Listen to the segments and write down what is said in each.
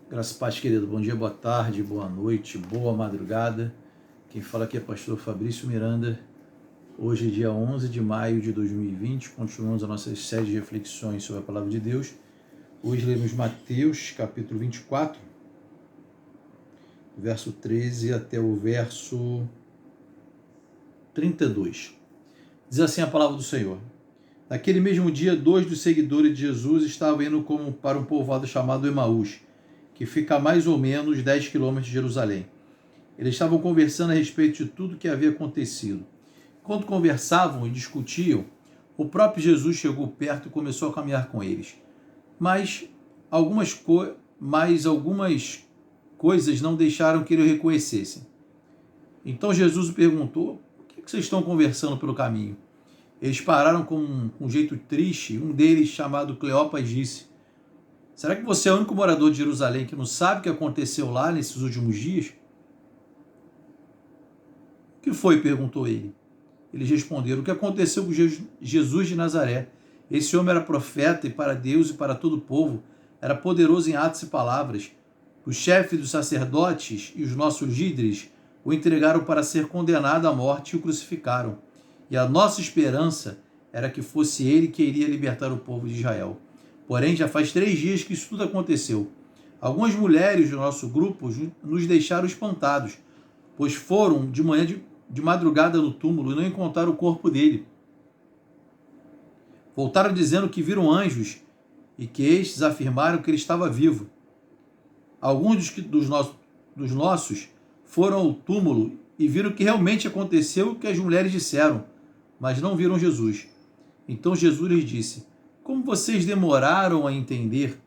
Graças e paz, querido. Bom dia, boa tarde, boa noite, boa madrugada. Quem fala aqui é o pastor Fabrício Miranda. Hoje, dia 11 de maio de 2020, continuamos a nossa série de reflexões sobre a Palavra de Deus. Hoje lemos Mateus, capítulo 24, verso 13 até o verso 32. Diz assim a Palavra do Senhor. Naquele mesmo dia, 2 dos seguidores de Jesus estavam indo para um povoado chamado Emaús, que fica a mais ou menos 10 quilômetros de Jerusalém. Eles estavam conversando a respeito de tudo o que havia acontecido. Enquanto conversavam e discutiam, o próprio Jesus chegou perto e começou a caminhar com eles. Mas algumas coisas não deixaram que ele o reconhecessem. Então Jesus perguntou: "O que vocês estão conversando pelo caminho?" Eles pararam com um jeito triste. Um deles, chamado Cleopas, disse: "Será que você é o único morador de Jerusalém que não sabe o que aconteceu lá nesses últimos dias?" "O que foi?" perguntou ele. Eles responderam: "O que aconteceu com Jesus de Nazaré? Esse homem era profeta e para Deus e para todo o povo. Era poderoso em atos e palavras. Os chefes dos sacerdotes e os nossos líderes o entregaram para ser condenado à morte e o crucificaram. E a nossa esperança era que fosse ele que iria libertar o povo de Israel. Porém, já faz 3 dias que isso tudo aconteceu. Algumas mulheres do nosso grupo nos deixaram espantados, pois foram de madrugada no túmulo e não encontraram o corpo dele. Voltaram dizendo que viram anjos e que estes afirmaram que ele estava vivo. Alguns dos nossos foram ao túmulo e viram que realmente aconteceu o que as mulheres disseram, mas não viram Jesus." Então Jesus lhes disse: "Como vocês demoraram a entender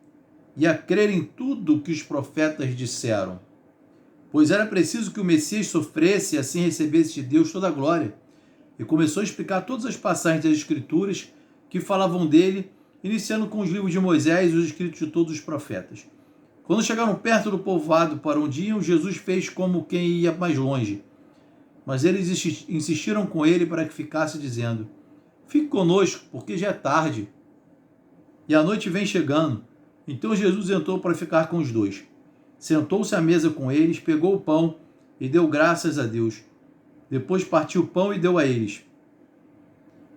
e a crer em tudo o que os profetas disseram? Pois era preciso que o Messias sofresse e assim recebesse de Deus toda a glória." E começou a explicar todas as passagens das Escrituras que falavam dele, iniciando com os livros de Moisés e os escritos de todos os profetas. Quando chegaram perto do povoado para onde iam, Jesus fez como quem ia mais longe. Mas eles insistiram com ele para que ficasse, dizendo: "Fique conosco, porque já é tarde e a noite vem chegando." Então Jesus entrou para ficar com os dois. Sentou-se à mesa com eles, pegou o pão e deu graças a Deus. Depois partiu o pão e deu a eles.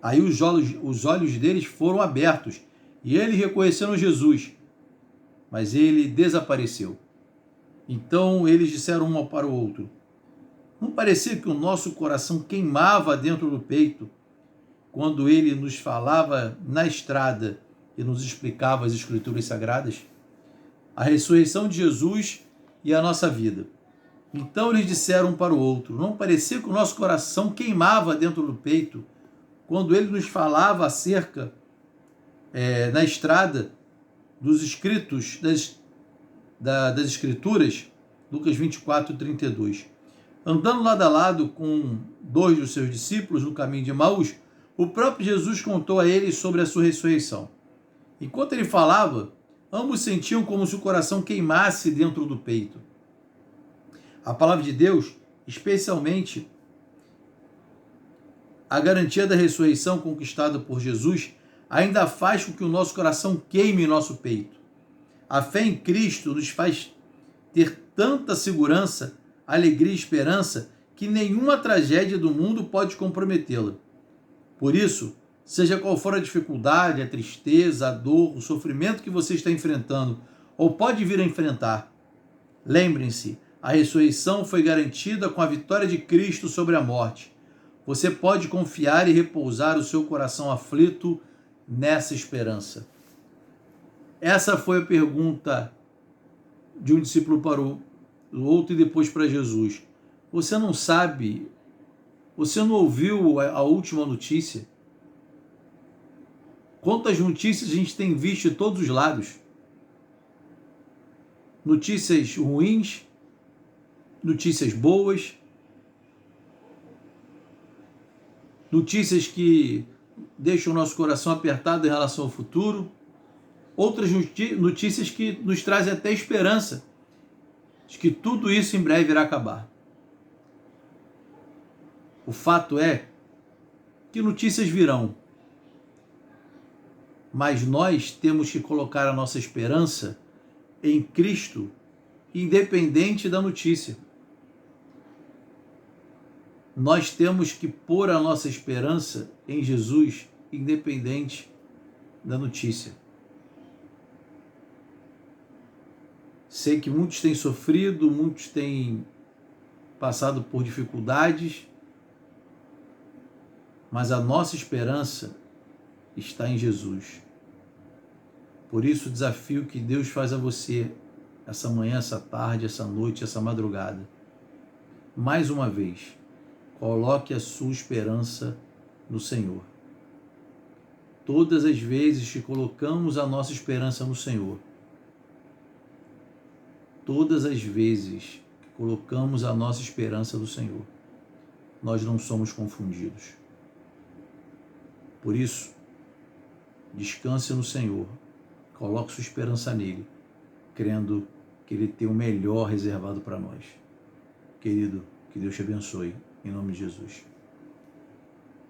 Aí os olhos deles foram abertos e eles reconheceram Jesus, mas ele desapareceu. Então eles disseram um para o outro: "Não parecia que o nosso coração queimava dentro do peito quando ele nos falava na estrada e nos explicava as Escrituras Sagradas?" A ressurreição de Jesus e a nossa vida. Então eles disseram um para o outro: "Não parecia que o nosso coração queimava dentro do peito quando ele nos falava acerca na estrada dos escritos das Escrituras?" Lucas 24, 32. Andando lado a lado com 2 dos seus discípulos no caminho de Emaús, o próprio Jesus contou a eles sobre a sua ressurreição. Enquanto ele falava, ambos sentiam como se o coração queimasse dentro do peito. A palavra de Deus, especialmente a garantia da ressurreição conquistada por Jesus, ainda faz com que o nosso coração queime em nosso peito. A fé em Cristo nos faz ter tanta segurança, alegria e esperança que nenhuma tragédia do mundo pode comprometê-la. Por isso, seja qual for a dificuldade, a tristeza, a dor, o sofrimento que você está enfrentando ou pode vir a enfrentar, lembrem-se, a ressurreição foi garantida com a vitória de Cristo sobre a morte. Você pode confiar e repousar o seu coração aflito nessa esperança. Essa foi a pergunta de um discípulo para o outro e depois para Jesus. Você não sabe, você não ouviu a última notícia? Quantas notícias a gente tem visto de todos os lados? Notícias ruins, notícias boas, notícias que deixam o nosso coração apertado em relação ao futuro, outras notícias que nos trazem até esperança de que tudo isso em breve irá acabar. O fato é que notícias virão, mas nós temos que colocar a nossa esperança em Cristo independente da notícia. Nós temos que pôr a nossa esperança em Jesus, independente da notícia. Sei que muitos têm sofrido, muitos têm passado por dificuldades, mas a nossa esperança está em Jesus. Por isso, o desafio que Deus faz a você essa manhã, essa tarde, essa noite, essa madrugada, mais uma vez, coloque a sua esperança no Senhor. Todas as vezes que colocamos a nossa esperança no Senhor, todas as vezes que colocamos a nossa esperança no Senhor, nós não somos confundidos. Por isso, descanse no Senhor, coloque sua esperança nele, crendo que ele tem o melhor reservado para nós. Querido, que Deus te abençoe, em nome de Jesus.